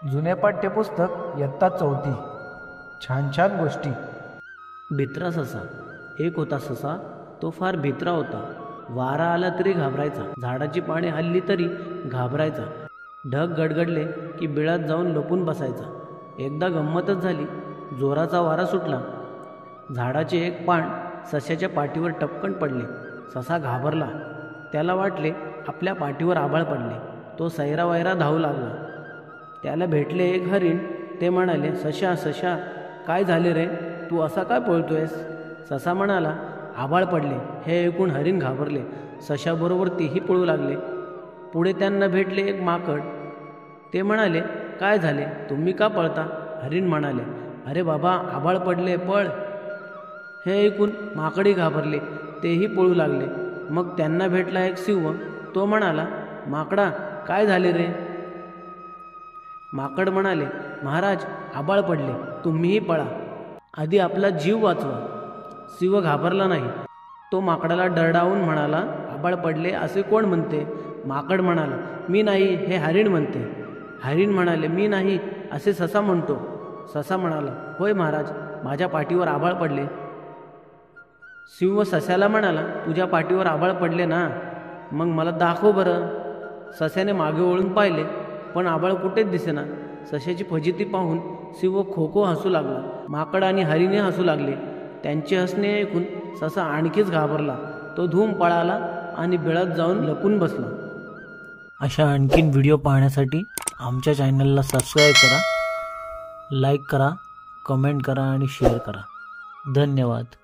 जुने पाठ्यपुस्तक इयत्ता 4थी। छान छान गोष्टी। भित्रा ससा। एक होता ससा, तो फार भित्रा होता। वारा आला तरी घाबरायचा, झाडाची पाने हल्ली तरी घाबरायचा, ढग गडगडले की बिळात जाऊन लपून बसायचा। एकदा गंमतच झाली, जोराचा वारा सुटला, झाडाचे एक पान सशाच्या पाठीवर टपकन पडले। ससा घाबरला, त्याला वाटले आपल्या पाठीवर आभाळ पडले। तो सैरावैरा धावू लागला, त्याला भेटले एक हरिण। ते म्हणाले, सशा सशा, काय झाले रे, तू असा काय पळतोयस? ससा म्हणाला, आभाळ पडले। हे ऐकून हरिण घाबरले, सशाबरोबर तेही पळू लागले। पुढे त्यांना भेटले एक माकड। ते म्हणाले, काय झाले, तुम्ही का पळता? हरिण म्हणाले, अरे बाबा, आभाळ पडले, पळ। हे ऐकून माकडे घाबरले, तेही पळू लागले। मग त्यांना भेटला एक सिंह। तो म्हणाला, माकडा, काय झाले रे? माकड म्हणाले, महाराज, आभाळ पडले, तुम्हीही पळा, आधी आपला जीव वाचवा। सिंह घाबरला नाही, तो माकडाला डरडावून म्हणाला, आभाळ पडले असे कोण म्हणते? माकड म्हणाला, मी नाही, हे हरिण म्हणते। हरिण म्हणाले, मी नाही, असे ससा म्हणतो। ससा म्हणाला, होय महाराज, माझ्या पाठीवर आभाळ पडले। सिंह सस्याला म्हणाला, तुझ्या पाठीवर आभाळ पडले ना, मग मला दाखव बरं। सस्याने मागे वळून पाहिले, पण आभाळ कुठेच दिसेना। सश्याची फजिती पाहून सिंह खो खो हसू लागला। माकड आणि हरिणे हसू लागले। त्यांचे हसणे ऐकून ससा आणखीच घाबरला। तो धूम पळाला आणि बिळात जाऊन लपून बसला। अशा आणखीन व्हिडिओ पाहण्यासाठी आमच्या चॅनलला सबस्क्राईब करा, लाईक करा, कमेंट करा आणि शेअर करा। धन्यवाद।